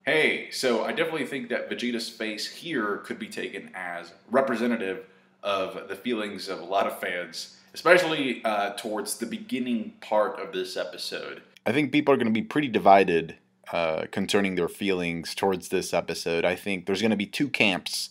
Hey, so I definitely think that Vegeta's face here could be taken as representative of the feelings of a lot of fans, especially towards the beginning part of this episode. I think people are going to be pretty divided concerning their feelings towards this episode. I think there's going to be two camps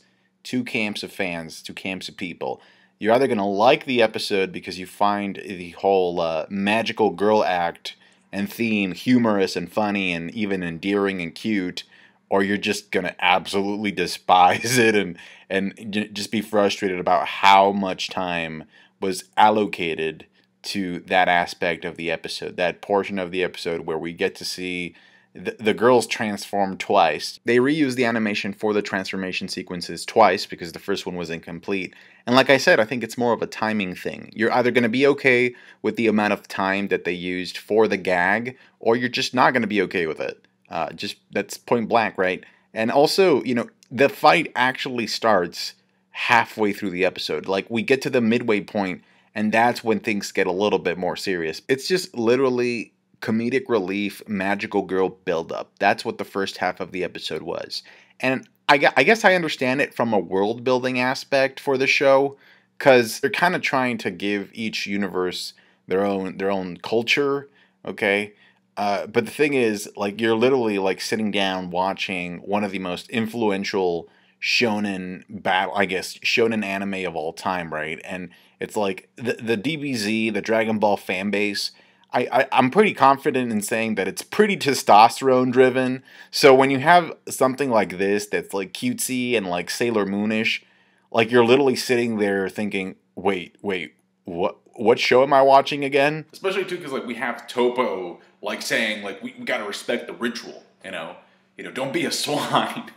of fans, two camps of people. You're either going to like the episode because you find the whole magical girl act and theme humorous and funny and even endearing and cute, or you're just going to absolutely despise it and just be frustrated about how much time was allocated to that aspect of the episode, that portion of the episode where we get to see the girls transform twice. They reused the animation for the transformation sequences twice because the first one was incomplete. And like I said, I think it's more of a timing thing. You're either going to be okay with the amount of time that they used for the gag, or you're just not going to be okay with it. Just that's point blank, right? And also, the fight actually starts halfway through the episode. Like, we get to the midway point, and that's when things get a little bit more serious. It's just literally comedic relief, magical girl buildup. That's what the first half of the episode was. And I guess I understand it from a world building aspect for the show, because they're kind of trying to give each universe their own culture, okay? But the thing is, like, you're literally like sitting down watching one of the most influential shonen anime of all time, right? And it's like the DBZ, the Dragon Ball fan base. I'm pretty confident in saying that it's pretty testosterone driven. So when you have something like this that's like cutesy and like Sailor Moonish, like you're literally sitting there thinking, wait, what show am I watching again? Especially too, because like we have Topo like saying like we gotta respect the ritual, don't be a swine,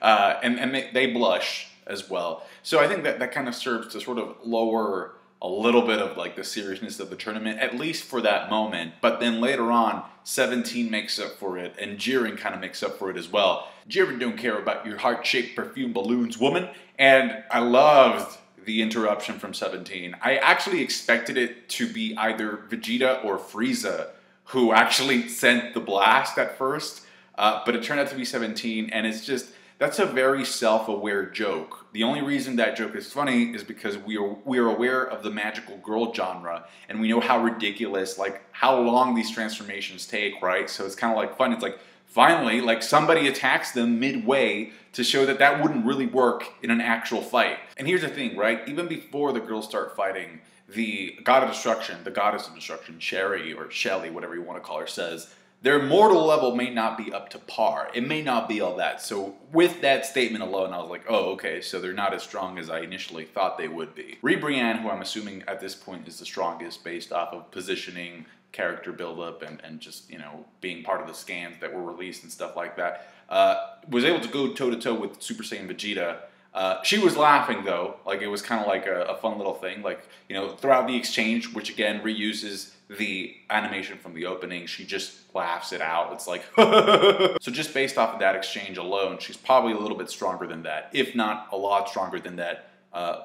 and they blush as well. So I think that kind of serves to sort of lower a little bit of like the seriousness of the tournament, at least for that moment. But then later on, 17 makes up for it, and Jiren kind of makes up for it as well. Jiren don't care about your heart-shaped perfume balloons, woman. And I loved the interruption from 17. I actually expected it to be either Vegeta or Frieza who actually sent the blast at first, but it turned out to be 17, and it's just, that's a very self-aware joke. The only reason that joke is funny is because we are aware of the magical girl genre, and we know how ridiculous, like how long these transformations take, right? So it's kind of like fun. It's like finally, like somebody attacks them midway to show that that wouldn't really work in an actual fight. And here's the thing, right? Even before the girls start fighting, the god of destruction, the goddess of destruction, Sherry or Shelly, whatever you want to call her, says their mortal level may not be up to par. It may not be all that. So with that statement alone, I was like, oh, okay, so they're not as strong as I initially thought they would be. Ribrianne, who I'm assuming at this point is the strongest based off of positioning, character buildup, and just, being part of the scans that were released and stuff like that, was able to go toe-to-toe with Super Saiyan Vegeta. She was laughing, though. Like, it was kind of like a fun little thing. Like, throughout the exchange, which again reuses the animation from the opening, she just laughs it out. It's like, so just based off of that exchange alone, she's probably a little bit stronger than that, if not a lot stronger than that,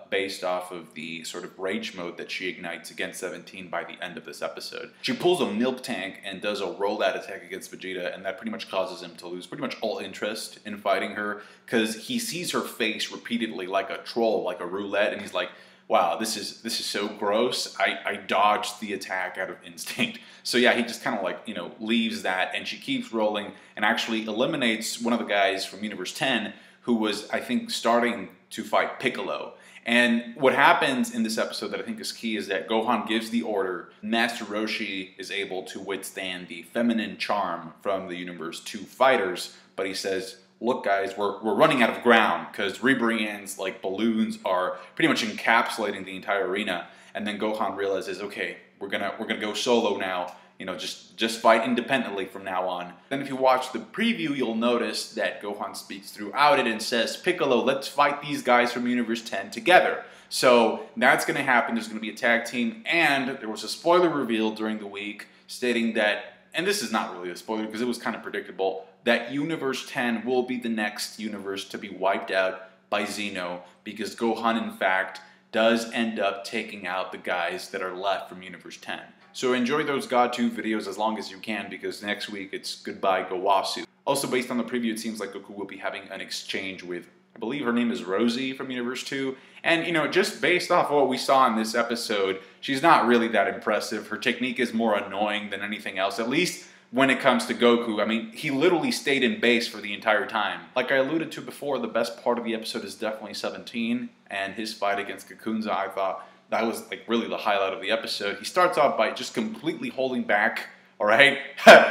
based off of the sort of rage mode that she ignites against 17 by the end of this episode. She pulls a milk tank and does a rollout attack against Vegeta, and that pretty much causes him to lose pretty much all interest in fighting her, because he sees her face repeatedly like a troll, like a roulette, and he's like, wow, this is so gross. I dodged the attack out of instinct. So yeah, he just kind of like, leaves that, and she keeps rolling and actually eliminates one of the guys from Universe 10 who was, I think, starting to fight Piccolo. And what happens in this episode that I think is key is that Gohan gives the order. Master Roshi is able to withstand the feminine charm from the Universe 2 fighters, but he says, look guys, we're running out of ground, because Ribrianne's like balloons are pretty much encapsulating the entire arena. And then Gohan realizes, okay, we're gonna go solo now. Just fight independently from now on. Then if you watch the preview, you'll notice that Gohan speaks throughout it and says, Piccolo, let's fight these guys from Universe 10 together. So that's gonna happen. There's gonna be a tag team, and there was a spoiler reveal during the week stating that, and this is not really a spoiler because it was kind of predictable, that Universe 10 will be the next universe to be wiped out by Xeno, because Gohan, in fact, does end up taking out the guys that are left from Universe 10. So enjoy those God 2 videos as long as you can, because next week it's goodbye Gowasu. Also, based on the preview, it seems like Goku will be having an exchange with, I believe her name is Rosie from Universe 2. And, you know, just based off of what we saw in this episode, she's not really that impressive. Her technique is more annoying than anything else, at least when it comes to Goku. I mean, he literally stayed in base for the entire time. Like I alluded to before, the best part of the episode is definitely 17, and his fight against Kakunza, I thought that was like really the highlight of the episode. He starts off by just completely holding back. All right,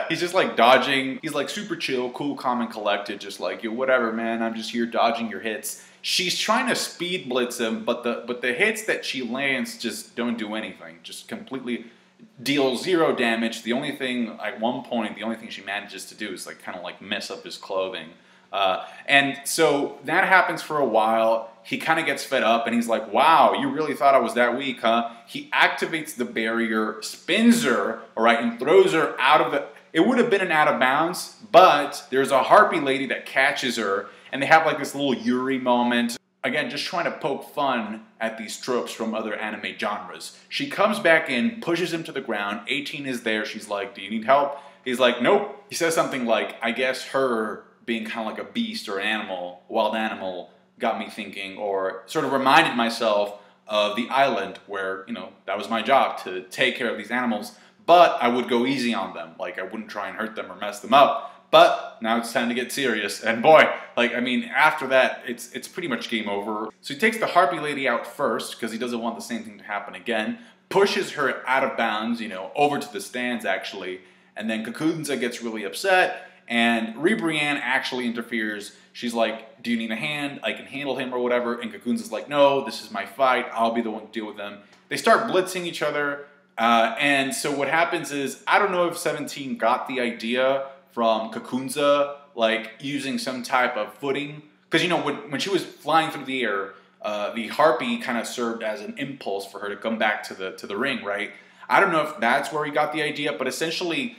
he's just like dodging. He's like super chill, cool, calm, and collected. Just like, yo, whatever, man. I'm just here dodging your hits. She's trying to speed blitz him, but the hits that she lands just don't do anything. Just completely deal 0 damage. The only thing, at one point, the only thing she manages to do is like kind of like mess up his clothing. And so that happens for a while. He kind of gets fed up and he's like, wow, you really thought I was that weak, huh? He activates the barrier, spins her, all right, and throws her out of the... It would have been an out of bounds, but there's a harpy lady that catches her and they have like this little Yuri moment. Again, just trying to poke fun at these tropes from other anime genres. She comes back in, pushes him to the ground. 18 is there. She's like, do you need help? He's like, nope. He says something like, I guess her being kind of like a beast or an animal, wild animal, got me thinking, or sort of reminded myself of the island where, you know, that was my job, to take care of these animals, but I would go easy on them. Like, I wouldn't try and hurt them or mess them up. But now it's time to get serious. And boy, like, I mean, after that, it's pretty much game over. So he takes the harpy lady out first, because he doesn't want the same thing to happen again, pushes her out of bounds, you know, over to the stands, actually, and then Kakunza gets really upset, and Ribrianne actually interferes. She's like, do you need a hand? I can handle him or whatever. And Kakunza's like, no, this is my fight. I'll be the one to deal with them. They start blitzing each other. And so what happens is, I don't know if 17 got the idea from Kakunza, like using some type of footing. Because, you know, when she was flying through the air, the harpy kind of served as an impulse for her to come back to the ring, right? I don't know if that's where he got the idea, but essentially...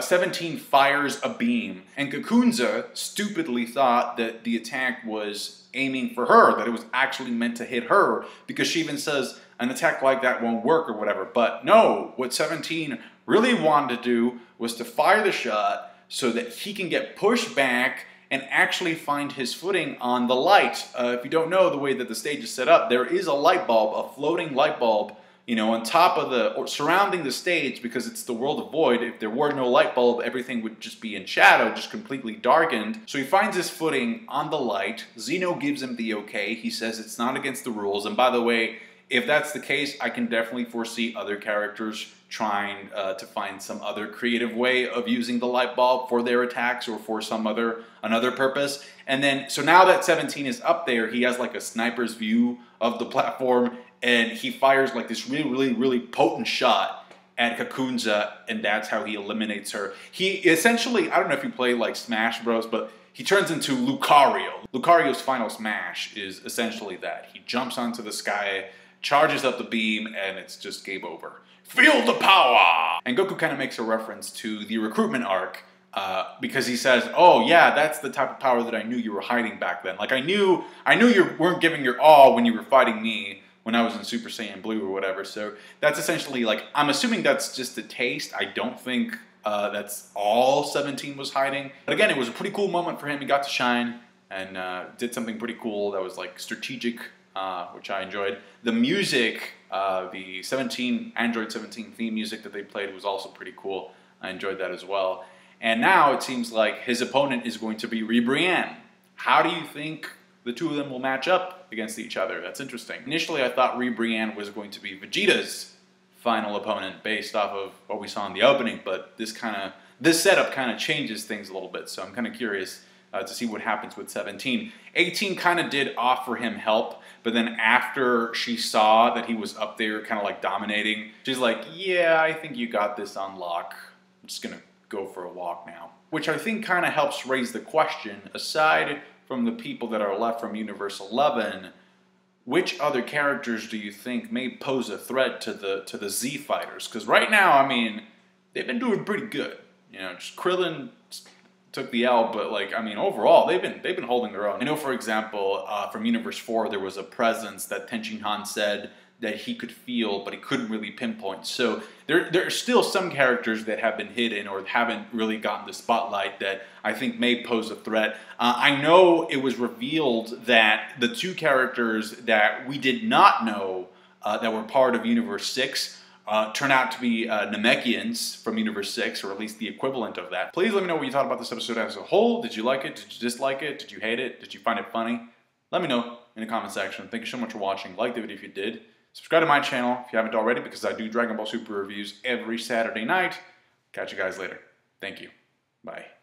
17 fires a beam, and Kakunza stupidly thought that the attack was aiming for her, that it was actually meant to hit her, because she even says an attack like that won't work or whatever. But no, what 17 really wanted to do was to fire the shot so that he can get pushed back and actually find his footing on the light. If you don't know the way that the stage is set up, there is a light bulb, a floating light bulb, you know, on top of or surrounding the stage, because it's the world of Void. If there were no light bulb, everything would just be in shadow, just completely darkened. So he finds his footing on the light. Zeno gives him the okay. He says it's not against the rules. And by the way, if that's the case, I can definitely foresee other characters trying to find some other creative way of using the light bulb for their attacks or for some another purpose. And then, so now that 17 is up there, he has like a sniper's view of the platform, and he fires like this really potent shot at Kakunza, and that's how he eliminates her. He essentially, I don't know if you play like Smash Bros, but he turns into Lucario. Lucario's final smash is essentially that. He jumps onto the sky, charges up the beam, and it's just game over. Feel the power! And Goku kind of makes a reference to the recruitment arc, because he says, oh yeah, that's the type of power that I knew you were hiding back then. Like I knew you weren't giving your all when you were fighting me when I was in Super Saiyan Blue or whatever. So that's essentially like, I'm assuming that's just a taste. I don't think that's all 17 was hiding. But again, it was a pretty cool moment for him. He got to shine and did something pretty cool that was like strategic, which I enjoyed. The music, the Android 17 theme music that they played was also pretty cool. I enjoyed that as well. And now it seems like his opponent is going to be Ribrianne. How do you think the two of them will match up against each other? That's interesting. Initially, I thought Ribrianne was going to be Vegeta's final opponent based off of what we saw in the opening, but this setup kind of changes things a little bit, so I'm kind of curious to see what happens with 17. 18 kind of did offer him help, but then after she saw that he was up there kind of like dominating, she's like, yeah, I think you got this on lock. I'm just going to go for a walk now. Which I think kind of helps raise the question, aside from the people that are left from Universe 11, which other characters do you think may pose a threat to the Z fighters? Because right now, I mean, they've been doing pretty good. You know, just Krillin took the L, but like, I mean, overall, they've been holding their own. I know, for example, from Universe 4, there was a presence that Tenshinhan said that he could feel, but he couldn't really pinpoint. So there are still some characters that have been hidden or haven't really gotten the spotlight that I think may pose a threat. I know it was revealed that the two characters that we did not know that were part of Universe 6 turn out to be Namekians from Universe 6, or at least the equivalent of that. Please let me know what you thought about this episode as a whole. Did you like it? Did you dislike it? Did you hate it? Did you find it funny? Let me know in the comment section. Thank you so much for watching. Like the video if you did. Subscribe to my channel if you haven't already, because I do Dragon Ball Super reviews every Saturday night. Catch you guys later. Thank you. Bye.